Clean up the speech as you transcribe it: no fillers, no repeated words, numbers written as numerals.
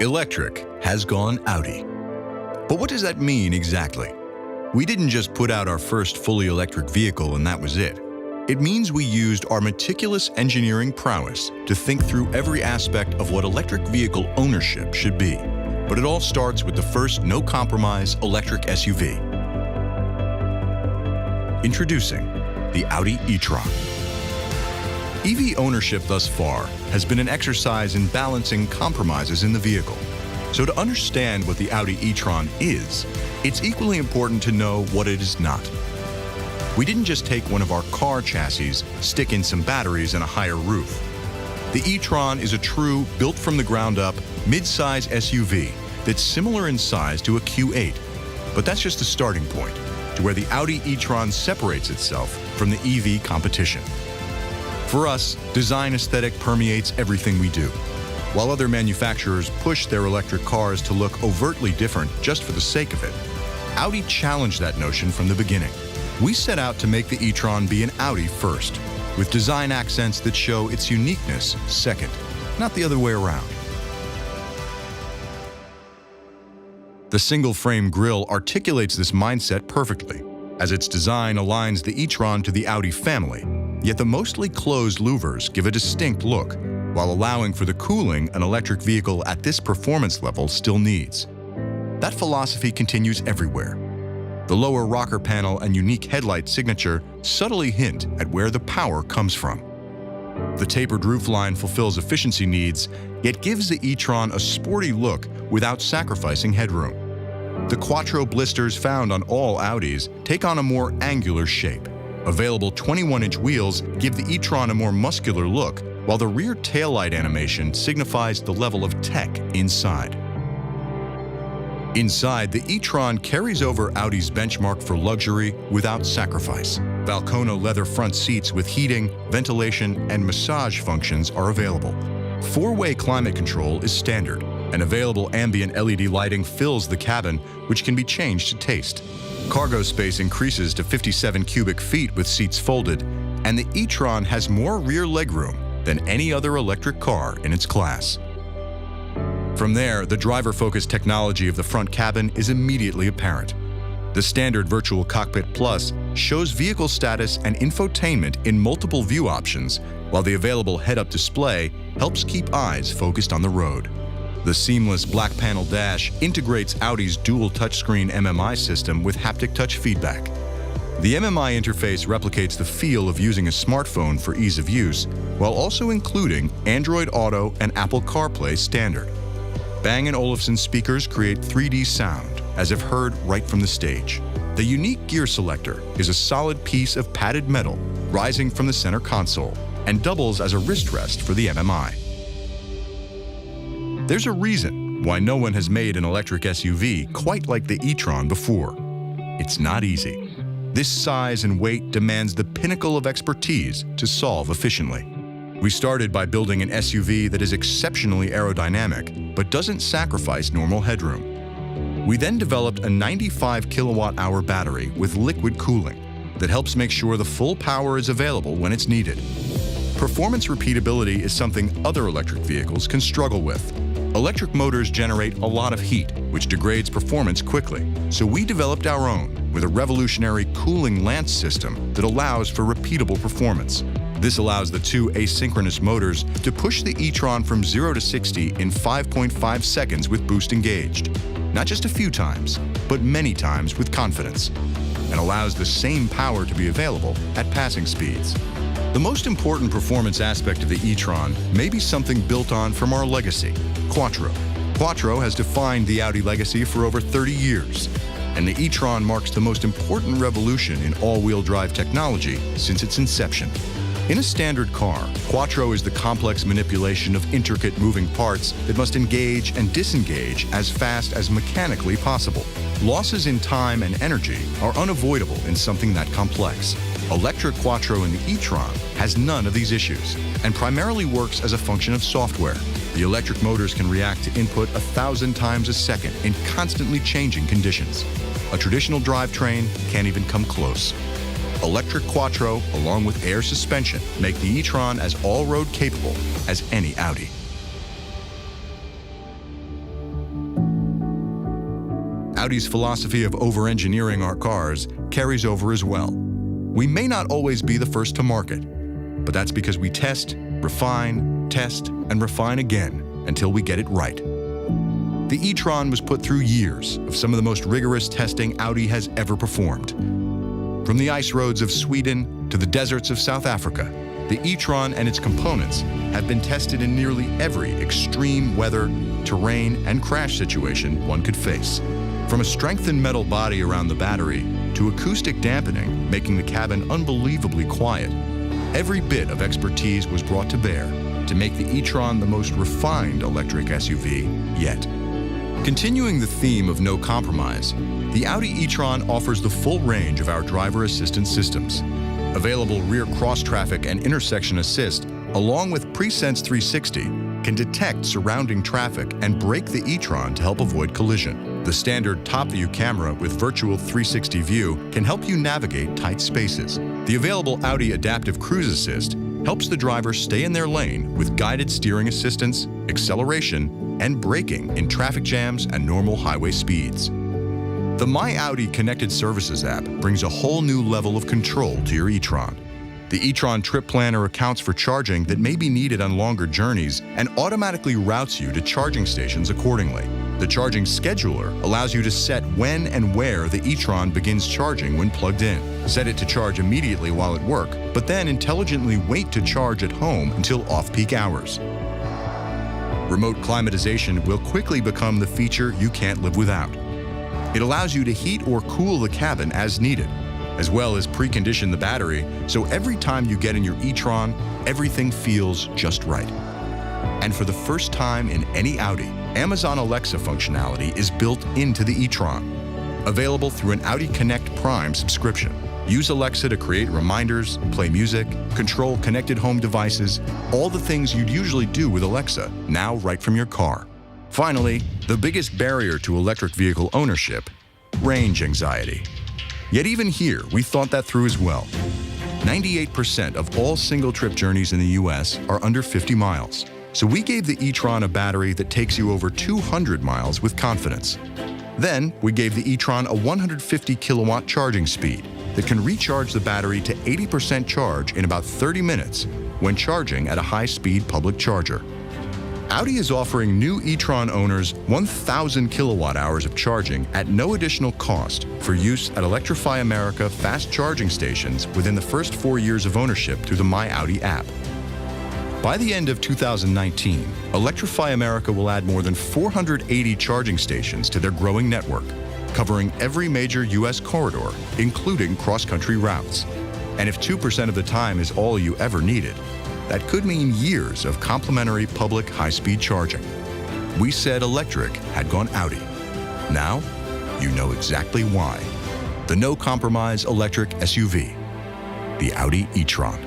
Electric has gone Audi. But what does that mean exactly? We didn't just put out our first fully electric vehicle and that was it. It means we used our meticulous engineering prowess to think through every aspect of what electric vehicle ownership should be. But it all starts with the first no-compromise electric SUV. Introducing the Audi e-tron. EV ownership thus far has been an exercise in balancing compromises in the vehicle. So to understand what the Audi e-tron is, it's equally important to know what it is not. We didn't just take one of our car chassis, stick in some batteries and a higher roof. The e-tron is a true, built-from-the-ground-up, mid-size SUV that's similar in size to a Q8. But that's just the starting point to where the Audi e-tron separates itself from the EV competition. For us, design aesthetic permeates everything we do. While other manufacturers push their electric cars to look overtly different just for the sake of it, Audi challenged that notion from the beginning. We set out to make the e-tron be an Audi first, with design accents that show its uniqueness second, not the other way around. The single-frame grille articulates this mindset perfectly, as its design aligns the e-tron to the Audi family, yet the mostly closed louvers give a distinct look, while allowing for the cooling an electric vehicle at this performance level still needs. That philosophy continues everywhere. The lower rocker panel and unique headlight signature subtly hint at where the power comes from. The tapered roofline fulfills efficiency needs, yet gives the e-tron a sporty look without sacrificing headroom. The Quattro blisters found on all Audis take on a more angular shape. Available 21-inch wheels give the e-tron a more muscular look, while the rear taillight animation signifies the level of tech inside. Inside, the e-tron carries over Audi's benchmark for luxury without sacrifice. Valcono leather front seats with heating, ventilation, and massage functions are available. Four-way climate control is standard, and available ambient LED lighting fills the cabin, which can be changed to taste. Cargo space increases to 57 cubic feet with seats folded, and the e-tron has more rear legroom than any other electric car in its class. From there, the driver-focused technology of the front cabin is immediately apparent. The standard Virtual Cockpit Plus shows vehicle status and infotainment in multiple view options, while the available head-up display helps keep eyes focused on the road. The seamless black panel dash integrates Audi's dual touchscreen MMI system with haptic touch feedback. The MMI interface replicates the feel of using a smartphone for ease of use, while also including Android Auto and Apple CarPlay standard. Bang & Olufsen speakers create 3D sound, as if heard right from the stage. The unique gear selector is a solid piece of padded metal rising from the center console and doubles as a wrist rest for the MMI. There's a reason why no one has made an electric SUV quite like the e-tron before. It's not easy. This size and weight demands the pinnacle of expertise to solve efficiently. We started by building an SUV that is exceptionally aerodynamic, but doesn't sacrifice normal headroom. We then developed a 95 kilowatt-hour battery with liquid cooling that helps make sure the full power is available when it's needed. Performance repeatability is something other electric vehicles can struggle with. Electric motors generate a lot of heat, which degrades performance quickly, so we developed our own with a revolutionary cooling lance system that allows for repeatable performance. This allows the two asynchronous motors to push the e-tron from 0 to 60 in 5.5 seconds with boost engaged. Not just a few times, but many times with confidence, and allows the same power to be available at passing speeds. The most important performance aspect of the e-tron may be something built on from our legacy, Quattro. Quattro has defined the Audi legacy for over 30 years, and the e-tron marks the most important revolution in all-wheel drive technology since its inception. In a standard car, Quattro is the complex manipulation of intricate moving parts that must engage and disengage as fast as mechanically possible. Losses in time and energy are unavoidable in something that complex. Electric Quattro in the e-tron has none of these issues and primarily works as a function of software. The electric motors can react to input 1,000 times a second in constantly changing conditions. A traditional drivetrain can't even come close. Electric Quattro, along with air suspension, make the e-tron as all-road capable as any Audi. Audi's philosophy of over-engineering our cars carries over as well. We may not always be the first to market, but that's because we test, refine, test, and refine again until we get it right. The e-tron was put through years of some of the most rigorous testing Audi has ever performed. From the ice roads of Sweden to the deserts of South Africa, the e-tron and its components have been tested in nearly every extreme weather, terrain, and crash situation one could face. From a strengthened metal body around the battery to acoustic dampening, making the cabin unbelievably quiet, every bit of expertise was brought to bear to make the e-tron the most refined electric SUV yet. Continuing the theme of no compromise, the Audi e-tron offers the full range of our driver assistance systems. Available rear cross-traffic and intersection assist, along with Presense 360, can detect surrounding traffic and brake the e-tron to help avoid collision. The standard top-view camera with virtual 360 view can help you navigate tight spaces. The available Audi Adaptive Cruise Assist helps the driver stay in their lane with guided steering assistance, acceleration, and braking in traffic jams and normal highway speeds. The My Audi Connected Services app brings a whole new level of control to your e-tron. The e-tron Trip Planner accounts for charging that may be needed on longer journeys and automatically routes you to charging stations accordingly. The Charging Scheduler allows you to set when and where the e-tron begins charging when plugged in. Set it to charge immediately while at work, but then intelligently wait to charge at home until off-peak hours. Remote climatization will quickly become the feature you can't live without. It allows you to heat or cool the cabin as needed, as well as precondition the battery, so every time you get in your e-tron, everything feels just right. And for the first time in any Audi, Amazon Alexa functionality is built into the e-tron. Available through an Audi Connect Prime subscription. Use Alexa to create reminders, play music, control connected home devices, all the things you'd usually do with Alexa, now right from your car. Finally, the biggest barrier to electric vehicle ownership, range anxiety. Yet even here, we thought that through as well. 98% of all single-trip journeys in the US are under 50 miles. So we gave the e-tron a battery that takes you over 200 miles with confidence. Then, we gave the e-tron a 150 kilowatt charging speed that can recharge the battery to 80% charge in about 30 minutes when charging at a high-speed public charger. Audi is offering new e-tron owners 1,000 kilowatt hours of charging at no additional cost for use at Electrify America fast charging stations within the first 4 years of ownership through the My Audi app. By the end of 2019, Electrify America will add more than 480 charging stations to their growing network, covering every major U.S. corridor, including cross-country routes. And if 2% of the time is all you ever needed, that could mean years of complimentary public high-speed charging. We said electric had gone Audi. Now, you know exactly why. The no-compromise electric SUV, the Audi e-tron.